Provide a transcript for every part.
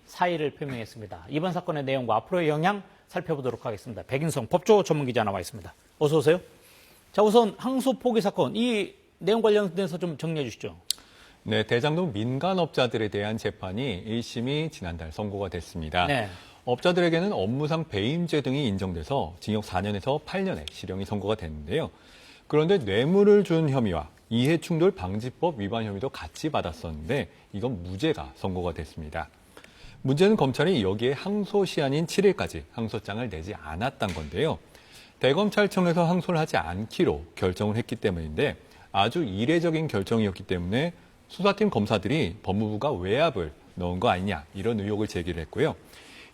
사의를 표명했습니다. 이번 사건의 내용과 앞으로의 영향 살펴보도록 하겠습니다. 백인성 법조 전문기자 나와 있습니다. 어서 오세요. 자, 우선 항소 포기 사건, 이 내용 관련돼서 좀 정리해 주시죠. 네, 대장동 민간업자들에 대한 재판이 1심이 지난달 선고가 됐습니다. 네. 업자들에게는 업무상 배임죄 등이 인정돼서 징역 4년에서 8년의 실형이 선고가 됐는데요. 그런데 뇌물을 준 혐의와 이해충돌 방지법 위반 혐의도 같이 받았었는데 이건 무죄가 선고가 됐습니다. 문제는 검찰이 여기에 항소 시한인 7일까지 항소장을 내지 않았던 건데요. 대검찰청에서 항소를 하지 않기로 결정을 했기 때문인데 아주 이례적인 결정이었기 때문에 수사팀 검사들이 법무부가 외압을 넣은 거 아니냐 이런 의혹을 제기를 했고요.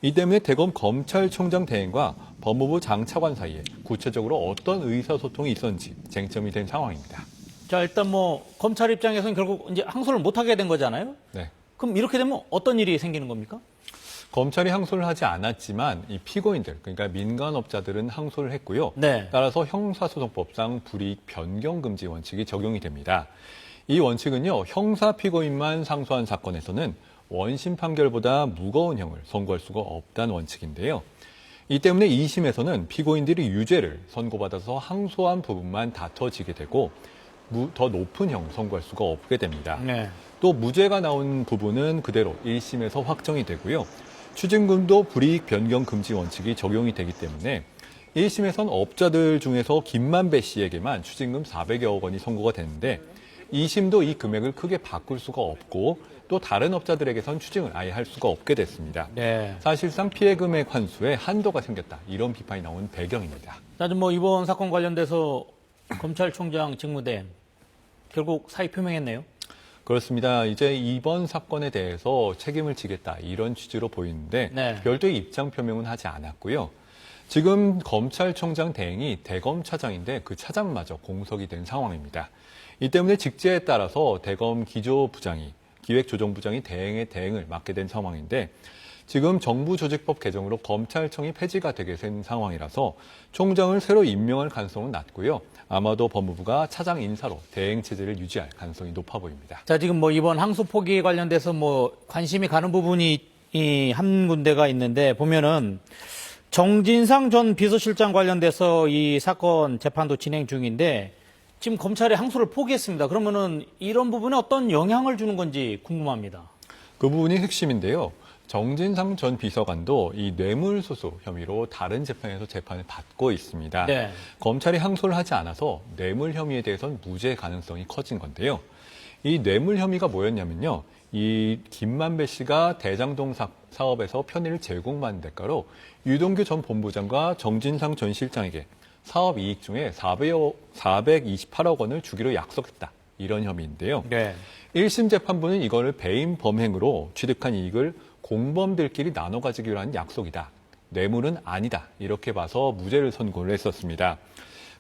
이 때문에 대검 검찰총장 대행과 법무부 장차관 사이에 구체적으로 어떤 의사소통이 있었는지 쟁점이 된 상황입니다. 자, 일단 검찰 입장에서는 결국 이제 항소를 못 하게 된 거잖아요. 네. 그럼 이렇게 되면 어떤 일이 생기는 겁니까? 검찰이 항소를 하지 않았지만 이 피고인들, 그러니까 민간업자들은 항소를 했고요. 네. 따라서 형사소송법상 불이익 변경 금지 원칙이 적용이 됩니다. 이 원칙은요, 형사 피고인만 상소한 사건에서는 원심 판결보다 무거운 형을 선고할 수가 없다는 원칙인데요. 이 때문에 2심에서는 피고인들이 유죄를 선고받아서 항소한 부분만 다퉈지게 되고 더 높은 형 선고할 수가 없게 됩니다. 네. 또 무죄가 나온 부분은 그대로 1심에서 확정이 되고요. 추징금도 불이익 변경 금지 원칙이 적용이 되기 때문에 1심에선 업자들 중에서 김만배 씨에게만 추징금 400여억 원이 선고가 됐는데 2심도 이 금액을 크게 바꿀 수가 없고 또 다른 업자들에게선 추징을 아예 할 수가 없게 됐습니다. 네. 사실상 피해 금액 환수에 한도가 생겼다. 이런 비판이 나온 배경입니다. 나좀 이번 사건 관련돼서 검찰총장 직무대행 결국 사의 표명했네요. 그렇습니다. 이제 이번 사건에 대해서 책임을 지겠다 이런 취지로 보이는데 네. 별도의 입장 표명은 하지 않았고요. 지금 검찰총장 대행이 대검 차장인데 그 차장마저 공석이 된 상황입니다. 이 때문에 직제에 따라서 대검 기조부장이 기획조정부장이 대행의 대행을 맡게 된 상황인데 지금 정부조직법 개정으로 검찰청이 폐지가 되게 된 상황이라서 총장을 새로 임명할 가능성은 낮고요. 아마도 법무부가 차장 인사로 대행 체제를 유지할 가능성이 높아 보입니다. 자, 지금 이번 항소 포기 관련돼서 관심이 가는 부분이 한 군데가 있는데 보면은 정진상 전 비서실장 관련돼서 이 사건 재판도 진행 중인데 지금 검찰이 항소를 포기했습니다. 그러면은 이런 부분에 어떤 영향을 주는 건지 궁금합니다. 그 부분이 핵심인데요. 정진상 전 비서관도 이 뇌물수수 혐의로 다른 재판에서 재판을 받고 있습니다. 네. 검찰이 항소를 하지 않아서 뇌물 혐의에 대해서는 무죄 가능성이 커진 건데요. 이 뇌물 혐의가 뭐였냐면요. 이 김만배 씨가 대장동 사업에서 편의를 제공받는 대가로 유동규 전 본부장과 정진상 전 실장에게 사업 이익 중에 428억 원을 주기로 약속했다. 이런 혐의인데요. 네. 1심 재판부는 이거를 배임 범행으로 취득한 이익을 공범들끼리 나눠 가지기로 한 약속이다. 뇌물은 아니다. 이렇게 봐서 무죄를 선고를 했었습니다.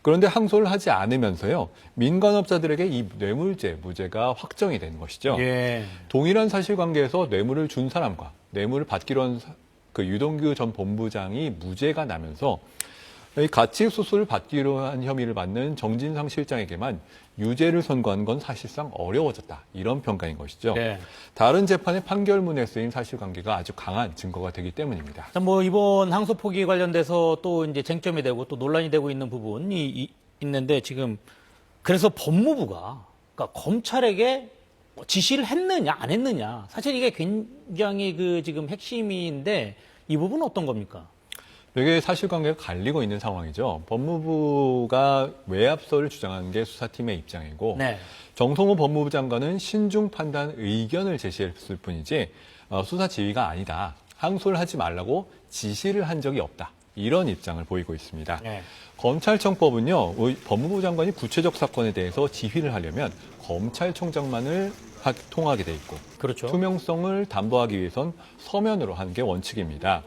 그런데 항소를 하지 않으면서요. 민간업자들에게 이 뇌물죄, 무죄가 확정이 된 것이죠. 예. 동일한 사실관계에서 뇌물을 준 사람과 뇌물을 받기로 한 그 유동규 전 본부장이 무죄가 나면서 가치수수를 받기로 한 혐의를 받는 정진상 실장에게만 유죄를 선고한 건 사실상 어려워졌다. 이런 평가인 것이죠. 네. 다른 재판의 판결문에 쓰인 사실관계가 아주 강한 증거가 되기 때문입니다. 자, 이번 항소 포기 관련돼서 또 이제 쟁점이 되고 또 논란이 되고 있는 부분이 있는데 지금 그래서 법무부가 그러니까 검찰에게 지시를 했느냐 안 했느냐 사실 이게 굉장히 지금 핵심인데 이 부분은 어떤 겁니까? 이게 사실관계가 갈리고 있는 상황이죠. 법무부가 외압설을 주장하는 게 수사팀의 입장이고 네. 정성호 법무부 장관은 신중 판단 의견을 제시했을 뿐이지 수사 지휘가 아니다. 항소를 하지 말라고 지시를 한 적이 없다. 이런 입장을 보이고 있습니다. 네. 검찰청법은요. 법무부 장관이 구체적 사건에 대해서 지휘를 하려면 검찰총장만을 통하게 돼 있고 그렇죠. 투명성을 담보하기 위해선 서면으로 하는 게 원칙입니다.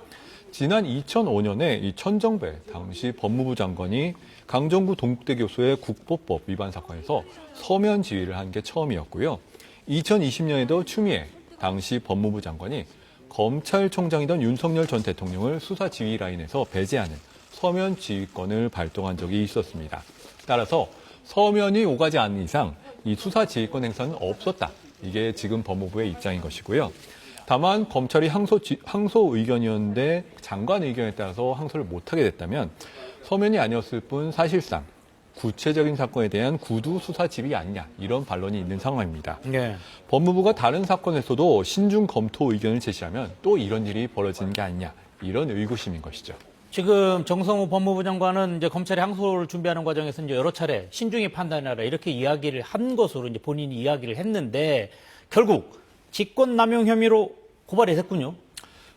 지난 2005년에 이 천정배 당시 법무부 장관이 강정구 동국대 교수의 국보법 위반 사건에서 서면 지휘를 한 게 처음이었고요. 2020년에도 추미애 당시 법무부 장관이 검찰총장이던 윤석열 전 대통령을 수사 지휘 라인에서 배제하는 서면 지휘권을 발동한 적이 있었습니다. 따라서 서면이 오가지 않는 이상 이 수사 지휘권 행사는 없었다. 이게 지금 법무부의 입장인 것이고요. 다만 검찰이 항소 의견이었는데 장관 의견에 따라서 항소를 못하게 됐다면 서면이 아니었을 뿐 사실상 구체적인 사건에 대한 구두 수사 지휘 아니냐 이런 반론이 있는 상황입니다. 네. 법무부가 다른 사건에서도 신중 검토 의견을 제시하면 또 이런 일이 벌어지는 게 아니냐 이런 의구심인 것이죠. 지금 정성호 법무부 장관은 이제 검찰이 항소를 준비하는 과정에서 이제 여러 차례 신중히 판단하라 이렇게 이야기를 한 것으로 이제 본인이 이야기를 했는데 결국 직권남용 혐의로 고발이 됐군요.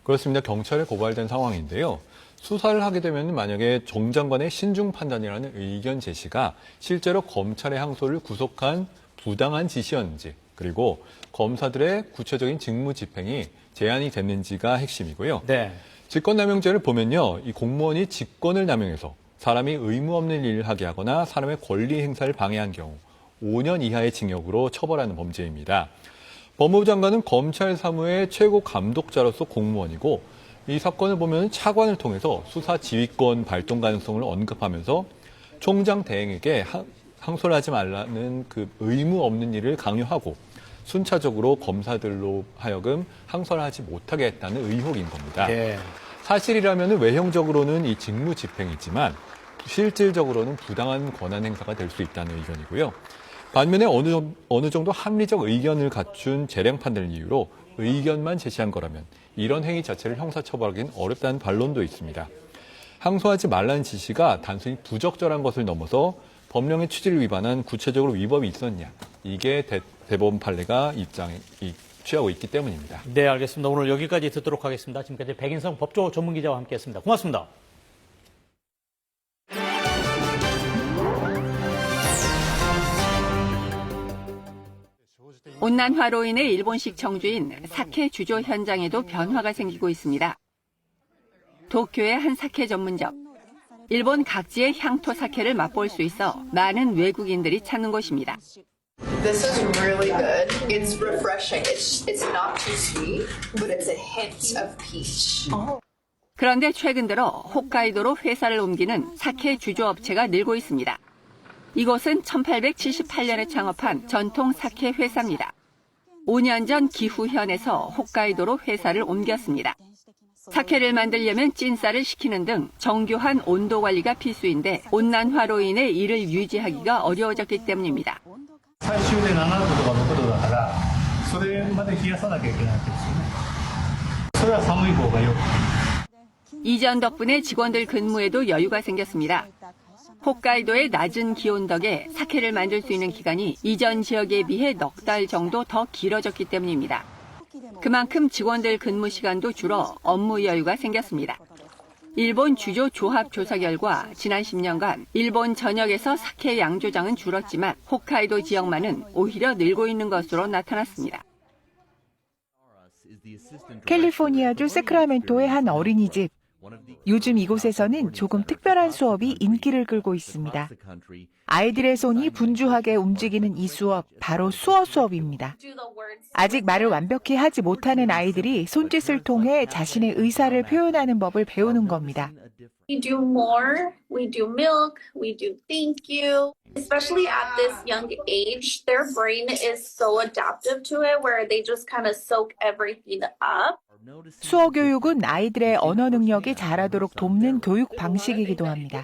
그렇습니다. 경찰에 고발된 상황인데요. 수사를 하게 되면 만약에 정 장관의 신중 판단이라는 의견 제시가 실제로 검찰의 항소를 구속한 부당한 지시였는지 그리고 검사들의 구체적인 직무 집행이 제한이 됐는지가 핵심이고요. 네. 직권남용죄를 보면요. 이 공무원이 직권을 남용해서 사람이 의무 없는 일을 하게 하거나 사람의 권리 행사를 방해한 경우 5년 이하의 징역으로 처벌하는 범죄입니다. 법무부 장관은 검찰 사무의 최고 감독자로서 공무원이고 이 사건을 보면 차관을 통해서 수사 지휘권 발동 가능성을 언급하면서 총장 대행에게 항소를 하지 말라는 그 의무 없는 일을 강요하고 순차적으로 검사들로 하여금 항소를 하지 못하게 했다는 의혹인 겁니다. 네. 사실이라면 외형적으로는 이 직무 집행이지만 실질적으로는 부당한 권한 행사가 될 수 있다는 의견이고요. 반면에 어느 정도 합리적 의견을 갖춘 재량 판단을 이유로 의견만 제시한 거라면 이런 행위 자체를 형사처벌하기는 어렵다는 반론도 있습니다. 항소하지 말라는 지시가 단순히 부적절한 것을 넘어서 법령의 취지를 위반한 구체적으로 위법이 있었냐. 이게 대법원 판례가 입장에 취하고 있기 때문입니다. 네, 알겠습니다. 오늘 여기까지 듣도록 하겠습니다. 지금까지 백인성 법조 전문기자와 함께했습니다. 고맙습니다. 온난화로 인해 일본식 청주인 사케 주조 현장에도 변화가 생기고 있습니다. 도쿄의 한 사케 전문점. 일본 각지의 향토 사케를 맛볼 수 있어 많은 외국인들이 찾는 곳입니다. This is really good. It's refreshing. It's not too sweet, but it's a hint of peach. 그런데 최근 들어 홋카이도로 회사를 옮기는 사케 주조업체가 늘고 있습니다. 이곳은 1878년에 창업한 전통 사케 회사입니다. 5년 전 기후현에서 홋카이도로 회사를 옮겼습니다. 사케를 만들려면 찐쌀을 식히는 등 정교한 온도 관리가 필수인데 온난화로 인해 이를 유지하기가 어려워졌기 때문입니다. 最終で7度とか6度だからそれまで冷やさなきゃいけないわけですよね。それは寒い方がよく。 이전 덕분에 직원들 근무에도 여유가 생겼습니다. 홋카이도의 낮은 기온 덕에 사케를 만들 수 있는 기간이 이전 지역에 비해 넉 달 정도 더 길어졌기 때문입니다. 그만큼 직원들 근무 시간도 줄어 업무 여유가 생겼습니다. 일본 주조 조합 조사 결과 지난 10년간 일본 전역에서 사케 양조장은 줄었지만 홋카이도 지역만은 오히려 늘고 있는 것으로 나타났습니다. 캘리포니아주 세크라멘토의 한 어린이집. 요즘 이곳에서는 조금 특별한 수업이 인기를 끌고 있습니다. 아이들의 손이 분주하게 움직이는 이 수업, 바로 수어 수업입니다. 아직 말을 완벽히 하지 못하는 아이들이 손짓을 통해 자신의 의사를 표현하는 법을 배우는 겁니다. We do more, we do milk, we do thank you. Especially at this young age, their brain is so adaptive to it where they just kind of soak everything up. 수어 교육은 아이들의 언어 능력이 자라도록 돕는 교육 방식이기도 합니다.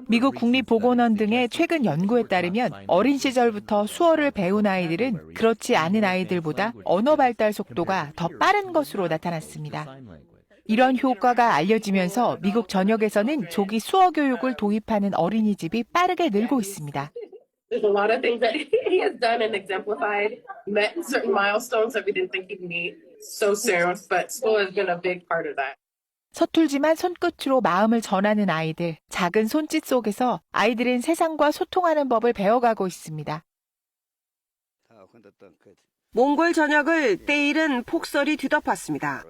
미국 국립보건원 등의 최근 연구에 따르면 어린 시절부터 수어를 배운 아이들은 그렇지 않은 아이들보다 언어 발달 속도가 더 빠른 것으로 나타났습니다. 이런 효과가 알려지면서 미국 전역에서는 조기 수어 교육을 도입하는 어린이집이 빠르게 늘고 있습니다. There's a lot of things that he has done and exemplified, met certain milestones that we didn't think he'd meet so soon, but school has been a big part of that. 서툴지만 손끝으로 마음을 전하는 아이들, 작은 손짓 속에서 아이들은 세상과 소통하는 법을 배워가고 있습니다. 몽골 전역을 때일은 폭설이 뒤덮었습니다.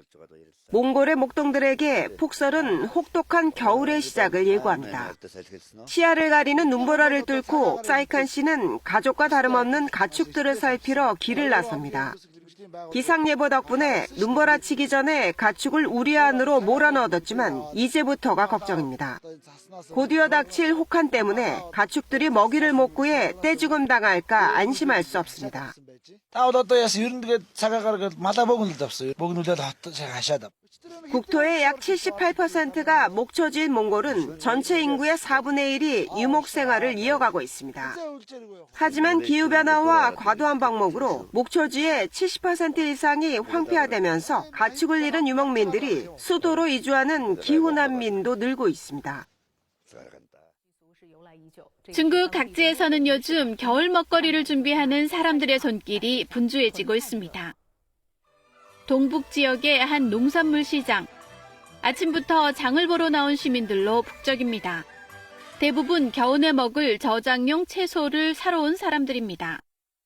몽골의 목동들에게 폭설은 혹독한 겨울의 시작을 예고합니다. 시야를 가리는 눈보라를 뚫고 사이칸 씨는 가족과 다름없는 가축들을 살피러 길을 나섭니다. 기상예보 덕분에 눈보라 치기 전에 가축을 우리 안으로 몰아넣었지만 이제부터가 걱정입니다. 곧이어 닥칠 혹한 때문에 가축들이 먹이를 못 구해 떼죽음 당할까 안심할 수 없습니다. 국토의 약 78%가 목초지인 몽골은 전체 인구의 4분의 1이 유목 생활을 이어가고 있습니다. 하지만 기후변화와 과도한 방목으로 목초지의 70% 이상이 황폐화되면서 가축을 잃은 유목민들이 수도로 이주하는 기후난민도 늘고 있습니다. 중국 각지에서는 요즘 겨울 먹거리를 준비하는 사람들의 손길이 분주해지고 있습니다. 동북 지역의 한 농산물 시장. 아침부터 장을 보러 나온 시민들로 북적입니다. 대부분 겨울에 먹을 저장용 채소를 사러 온 사람들입니다.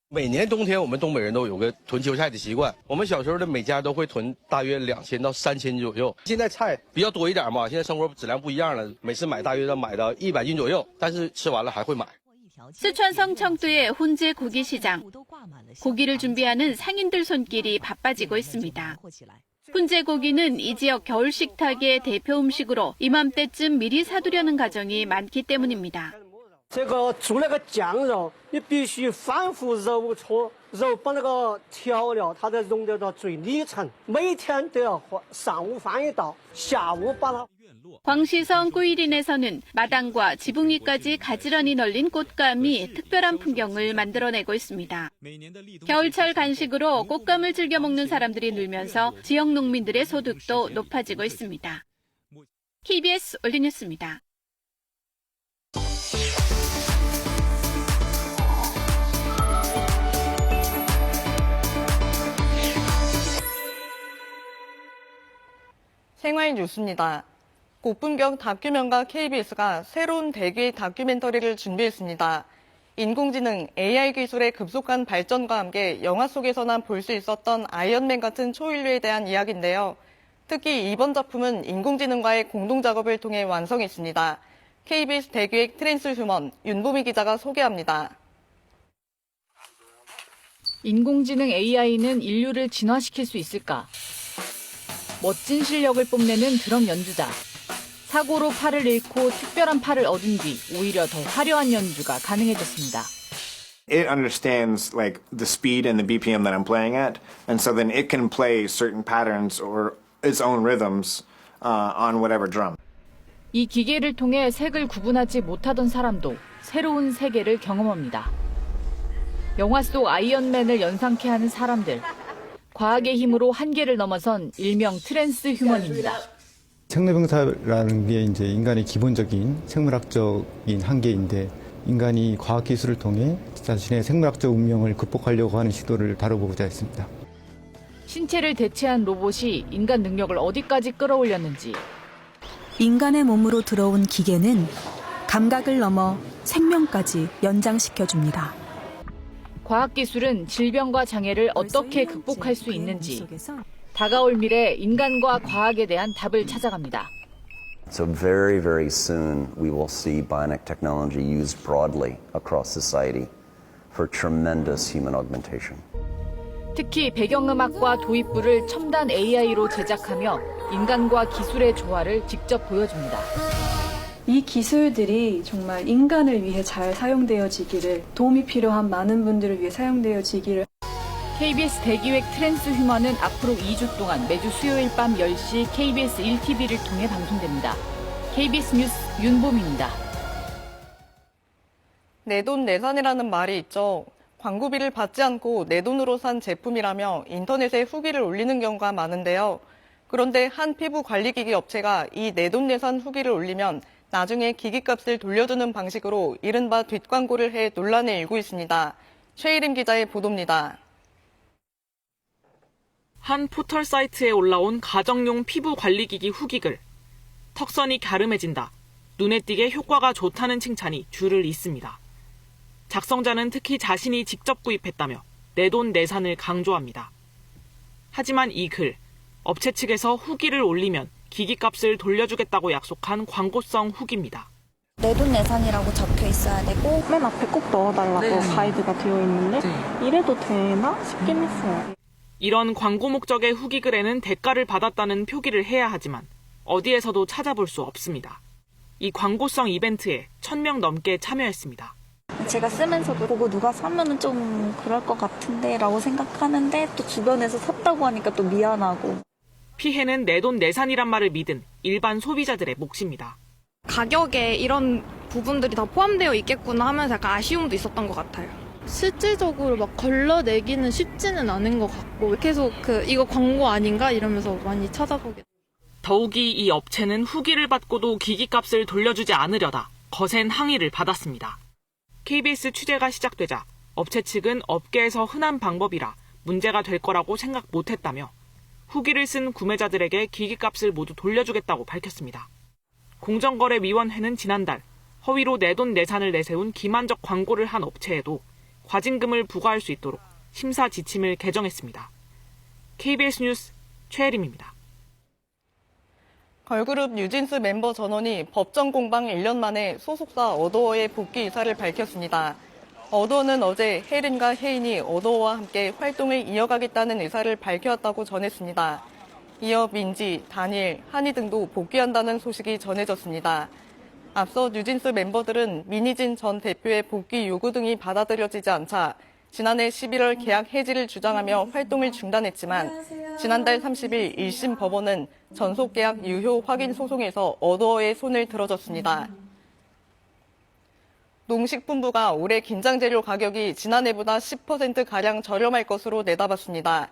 每年冬天我们东北人都有个囤秋菜的习惯，我们小时候的每家都会囤大约2000到3000左右。现在菜比较多一点嘛，现在生活质量不一样了，每次买大约要买到100斤左右，但是吃完了还会买。 쓰촨성 청두의 훈제 고기 시장. 고기를 준비하는 상인들 손길이 바빠지고 있습니다. 훈제 고기는 이 지역 겨울 식탁의 대표 음식으로 이맘때쯤 미리 사두려는 가정이 많기 때문입니다. 这个煮那个酱肉，你必须反复揉搓，把那个调料它得融得到最里层，每天都要上午翻一道，下午把它。 광시성 꾸이린에서는 마당과 지붕 위까지 가지런히 널린 꽃감이 특별한 풍경을 만들어내고 있습니다. 겨울철 간식으로 꽃감을 즐겨 먹는 사람들이 늘면서 지역 농민들의 소득도 높아지고 있습니다. KBS 올리뉴스입니다. 생활 뉴스입니다. 고품격 다큐멘과 KBS가 새로운 대기획 다큐멘터리를 준비했습니다. 인공지능 AI 기술의 급속한 발전과 함께 영화 속에서나 볼 수 있었던 아이언맨 같은 초인류에 대한 이야기인데요. 특히 이번 작품은 인공지능과의 공동 작업을 통해 완성했습니다. KBS 대기획 트랜스휴먼 윤보미 기자가 소개합니다. 인공지능 AI는 인류를 진화시킬 수 있을까? 멋진 실력을 뽐내는 드럼 연주자. 사고로 팔을 잃고 특별한 팔을 얻은 뒤 오히려 더 화려한 연주가 가능해졌습니다. It understands like the speed and the BPM that I'm playing at, and so then it can play certain patterns or its own rhythms on whatever drum. 이 기계를 통해 색을 구분하지 못하던 사람도 새로운 세계를 경험합니다. 영화 속 아이언맨을 연상케 하는 사람들. 과학의 힘으로 한계를 넘어선 일명 트랜스 휴먼입니다. 생로병사라는 게 이제 인간의 기본적인 생물학적인 한계인데 인간이 과학기술을 통해 자신의 생물학적 운명을 극복하려고 하는 시도를 다뤄보고자 했습니다. 신체를 대체한 로봇이 인간 능력을 어디까지 끌어올렸는지. 인간의 몸으로 들어온 기계는 감각을 넘어 생명까지 연장시켜줍니다. 과학기술은 질병과 장애를 어떻게 극복할 수 있는지. 다가올 미래 인간과 과학에 대한 답을 찾아갑니다. So very, very soon we will see bionic technology used broadly across society for tremendous human augmentation. 특히 배경음악과 도입부를 첨단 AI로 제작하며 인간과 기술의 조화를 직접 보여줍니다. 이 기술들이 정말 인간을 위해 잘 사용되어지기를, 도움이 필요한 많은 분들을 위해 사용되어지기를. KBS 대기획 트랜스 휴먼은 앞으로 2주 동안 매주 수요일 밤 10시 KBS 1TV를 통해 방송됩니다. KBS 뉴스 윤보미입니다. 내돈내산이라는 말이 있죠. 광고비를 받지 않고 내 돈으로 산 제품이라며 인터넷에 후기를 올리는 경우가 많은데요. 그런데 한 피부 관리기기 업체가 이 내돈내산 후기를 올리면 나중에 기기값을 돌려주는 방식으로 이른바 뒷광고를 해 논란을 일고 있습니다. 최일임 기자의 보도입니다. 한 포털 사이트에 올라온 가정용 피부 관리기기 후기글. 턱선이 갸름해진다. 눈에 띄게 효과가 좋다는 칭찬이 줄을 잇습니다. 작성자는 특히 자신이 직접 구입했다며 내돈내산을 강조합니다. 하지만 이 글, 업체 측에서 후기를 올리면 기기값을 돌려주겠다고 약속한 광고성 후기입니다. 내돈내산이라고 적혀 있어야 되고 맨 앞에 꼭 넣어달라고 가이드가 되어 있는데 이래도 되나 싶긴 했어요. 이런 광고 목적의 후기글에는 대가를 받았다는 표기를 해야 하지만 어디에서도 찾아볼 수 없습니다. 이 광고성 이벤트에 1000명 넘게 참여했습니다. 제가 쓰면서도 보고 누가 사면은 좀 그럴 것 같은데 라고 생각하는데 또 주변에서 샀다고 하니까 또 미안하고. 피해는 내돈내산이란 말을 믿은 일반 소비자들의 몫입니다. 가격에 이런 부분들이 다 포함되어 있겠구나 하면서 약간 아쉬움도 있었던 것 같아요. 실질적으로 막 걸러내기는 쉽지는 않은 것 같고 계속 이거 광고 아닌가 이러면서 많이 찾아보게. 더욱이 이 업체는 후기를 받고도 기기값을 돌려주지 않으려다 거센 항의를 받았습니다. KBS 취재가 시작되자 업체 측은 업계에서 흔한 방법이라 문제가 될 거라고 생각 못했다며 후기를 쓴 구매자들에게 기기값을 모두 돌려주겠다고 밝혔습니다. 공정거래위원회는 지난달 허위로 내돈내산을 내세운 기만적 광고를 한 업체에도 과징금을 부과할 수 있도록 심사 지침을 개정했습니다. KBS 뉴스 최혜림입니다. 걸그룹 뉴진스 멤버 전원이 법정 공방 1년 만에 소속사 어도어의 복귀 의사를 밝혔습니다. 어도어는 어제 혜린과 혜인이 어도어와 함께 활동을 이어가겠다는 의사를 밝혀왔다고 전했습니다. 이어 민지, 다니엘, 한이 등도 복귀한다는 소식이 전해졌습니다. 앞서 뉴진스 멤버들은 민희진 전 대표의 복귀 요구 등이 받아들여지지 않자 지난해 11월 계약 해지를 주장하며 활동을 중단했지만 지난달 30일 1심 법원은 전속 계약 유효 확인 소송에서 어도어의 손을 들어줬습니다. 농식품부가 올해 긴장재료 가격이 지난해보다 10%가량 저렴할 것으로 내다봤습니다.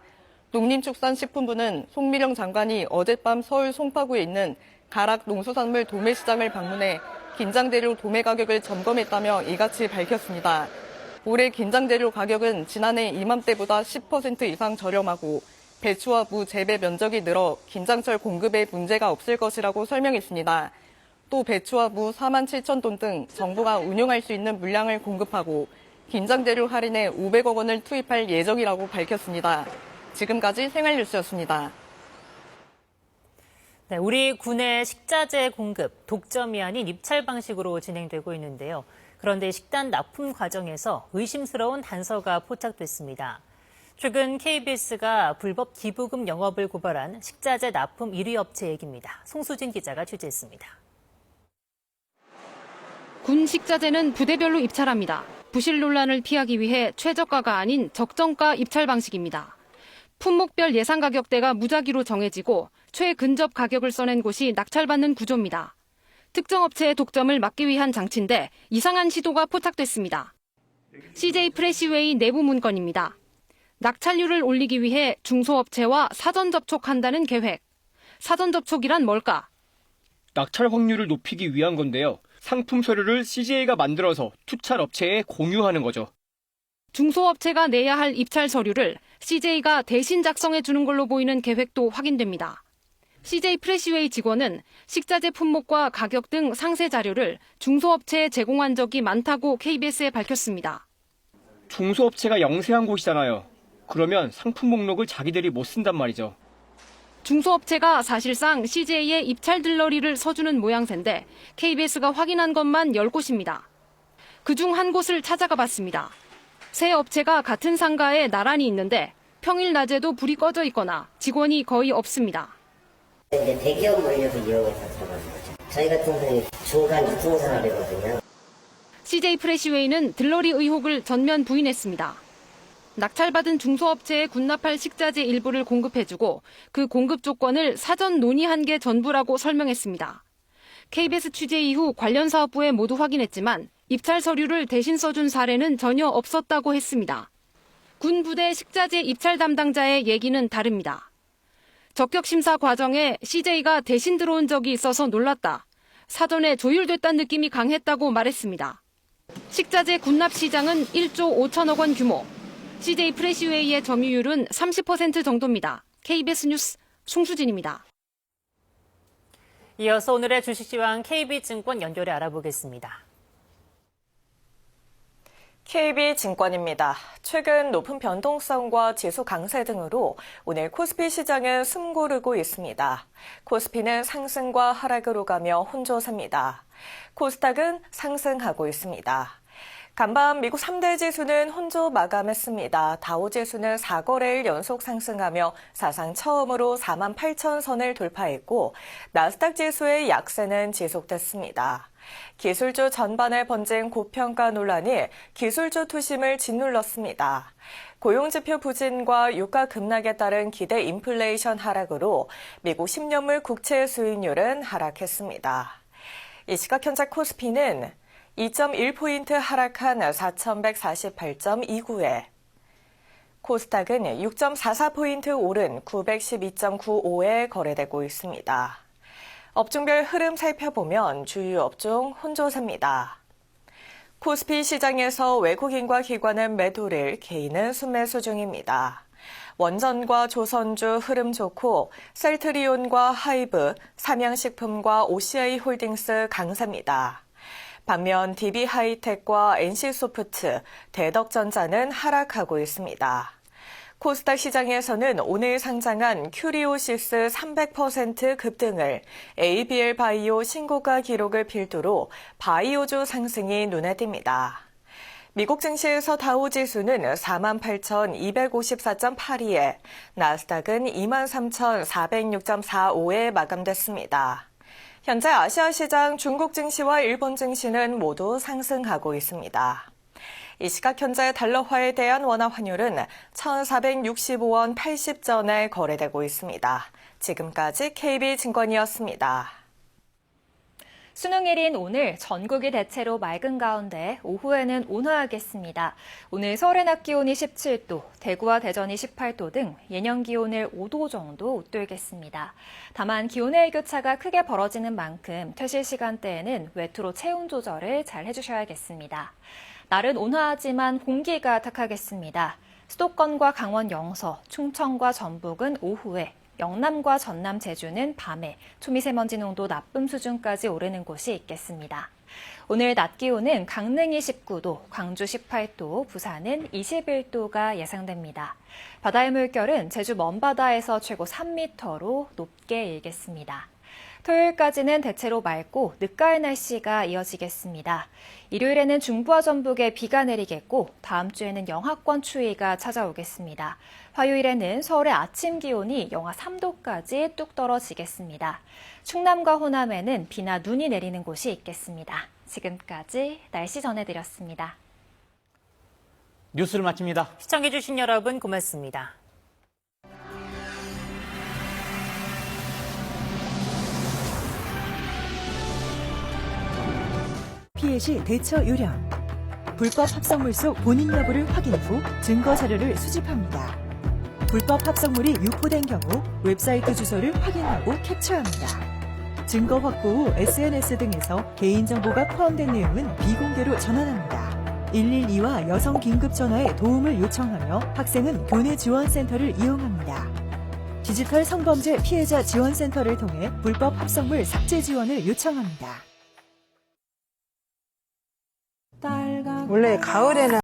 농림축산식품부는 송미령 장관이 어젯밤 서울 송파구에 있는 가락 농수산물 도매시장을 방문해 긴장재료 도매 가격을 점검했다며 이같이 밝혔습니다. 올해 긴장재료 가격은 지난해 이맘때보다 10% 이상 저렴하고 배추와 무 재배 면적이 늘어 긴장철 공급에 문제가 없을 것이라고 설명했습니다. 또 배추와 무 4만 7천 톤 등 정부가 운용할 수 있는 물량을 공급하고 긴장재료 할인에 500억 원을 투입할 예정이라고 밝혔습니다. 지금까지 생활뉴스였습니다. 네, 우리 군의 식자재 공급 독점이 아닌 입찰 방식으로 진행되고 있는데요. 그런데 식단 납품 과정에서 의심스러운 단서가 포착됐습니다. 최근 KBS가 불법 기부금 영업을 고발한 식자재 납품 1위 업체 얘기입니다. 송수진 기자가 취재했습니다. 군 식자재는 부대별로 입찰합니다. 부실 논란을 피하기 위해 최저가가 아닌 적정가 입찰 방식입니다. 품목별 예상 가격대가 무작위로 정해지고 최근접 가격을 써낸 곳이 낙찰받는 구조입니다. 특정 업체의 독점을 막기 위한 장치인데 이상한 시도가 포착됐습니다. CJ 프레시웨이 내부 문건입니다. 낙찰률을 올리기 위해 중소업체와 사전 접촉한다는 계획. 사전 접촉이란 뭘까? 낙찰 확률을 높이기 위한 건데요. 상품 서류를 CJ가 만들어서 투찰 업체에 공유하는 거죠. 중소업체가 내야 할 입찰 서류를 CJ가 대신 작성해 주는 걸로 보이는 계획도 확인됩니다. CJ 프레시웨이 직원은 식자재 품목과 가격 등 상세 자료를 중소업체에 제공한 적이 많다고 KBS에 밝혔습니다. 중소업체가 영세한 곳이잖아요. 그러면 상품 목록을 자기들이 못 쓴단 말이죠. 중소업체가 사실상 CJ의 입찰 들러리를 서주는 모양새인데 KBS가 확인한 것만 10곳입니다. 그중 한 곳을 찾아가 봤습니다. 세 업체가 같은 상가에 나란히 있는데 평일 낮에도 불이 꺼져 있거나 직원이 거의 없습니다. 이제 대기업 물려서 이용해서 들어가는 거죠. 저희 같은 경우는 중간 유통사업이거든요. CJ 프레시웨이는 들러리 의혹을 전면 부인했습니다. 낙찰받은 중소업체에 군납할 식자재 일부를 공급해주고 그 공급 조건을 사전 논의한 게 전부라고 설명했습니다. KBS 취재 이후 관련 사업부에 모두 확인했지만 입찰 서류를 대신 써준 사례는 전혀 없었다고 했습니다. 군 부대 식자재 입찰 담당자의 얘기는 다릅니다. 적격 심사 과정에 CJ가 대신 들어온 적이 있어서 놀랐다. 사전에 조율됐다는 느낌이 강했다고 말했습니다. 식자재 군납 시장은 1조 5천억 원 규모. CJ 프레시웨이의 점유율은 30% 정도입니다. KBS 뉴스 송수진입니다. 이어서 오늘의 주식시황 KB증권 연결해 알아보겠습니다. KB증권입니다. 최근 높은 변동성과 지수 강세 등으로 오늘 코스피 시장은 숨고르고 있습니다. 코스피는 상승과 하락으로 가며 혼조셉니다. 코스닥은 상승하고 있습니다. 간밤 미국 3대 지수는 혼조 마감했습니다. 다우지수는 4거래일 연속 상승하며 사상 처음으로 48,000선을 돌파했고 나스닥 지수의 약세는 지속됐습니다. 기술주 전반에 번진 고평가 논란이 기술주 투심을 짓눌렀습니다. 고용지표 부진과 유가 급락에 따른 기대 인플레이션 하락으로 미국 10년물 국채 수익률은 하락했습니다. 이 시각 현재 코스피는 2.1포인트 하락한 4,148.29에 코스닥은 6.44포인트 오른 912.95에 거래되고 있습니다. 업종별 흐름 살펴보면 주요 업종 혼조세입니다. 코스피 시장에서 외국인과 기관은 매도를, 개인은 순매수 중입니다. 원전과 조선주 흐름 좋고 셀트리온과 하이브, 삼양식품과 OCI 홀딩스 강세입니다. 반면 DB하이텍과 NC소프트, 대덕전자는 하락하고 있습니다. 코스닥 시장에서는 오늘 상장한 큐리오시스 300% 급등을, ABL 바이오 신고가 기록을 필두로 바이오주 상승이 눈에 띕니다. 미국 증시에서 다우지수는 48,254.82에, 나스닥은 23,406.45에 마감됐습니다. 현재 아시아 시장 중국 증시와 일본 증시는 모두 상승하고 있습니다. 이 시각 현재 달러화에 대한 원화 환율은 1,465원 80전에 거래되고 있습니다. 지금까지 KB증권이었습니다. 수능일인 오늘 전국이 대체로 맑은 가운데 오후에는 온화하겠습니다. 오늘 서울의 낮 기온이 17도, 대구와 대전이 18도 등 예년 기온을 5도 정도 웃돌겠습니다. 다만 기온의 일교차가 크게 벌어지는 만큼 퇴실 시간대에는 외투로 체온 조절을 잘 해주셔야겠습니다. 날은 온화하지만 공기가 탁하겠습니다. 수도권과 강원 영서, 충청과 전북은 오후에, 영남과 전남 제주는 밤에 초미세먼지 농도 나쁨 수준까지 오르는 곳이 있겠습니다. 오늘 낮 기온은 강릉이 19도, 광주 18도, 부산은 21도가 예상됩니다. 바다의 물결은 제주 먼바다에서 최고 3m로 높게 일겠습니다. 토요일까지는 대체로 맑고 늦가을 날씨가 이어지겠습니다. 일요일에는 중부와 전북에 비가 내리겠고 다음 주에는 영하권 추위가 찾아오겠습니다. 화요일에는 서울의 아침 기온이 영하 3도까지 뚝 떨어지겠습니다. 충남과 호남에는 비나 눈이 내리는 곳이 있겠습니다. 지금까지 날씨 전해드렸습니다. 뉴스를 마칩니다. 시청해주신 여러분 고맙습니다. 피해 시 대처 요령. 불법 합성물 속 본인 여부를 확인 후 증거 자료를 수집합니다. 불법 합성물이 유포된 경우 웹사이트 주소를 확인하고 캡처합니다. 증거 확보 후 SNS 등에서 개인정보가 포함된 내용은 비공개로 전환합니다. 112와 여성 긴급전화에 도움을 요청하며 학생은 교내 지원센터를 이용합니다. 디지털 성범죄 피해자 지원센터를 통해 불법 합성물 삭제 지원을 요청합니다. 원래 가을에는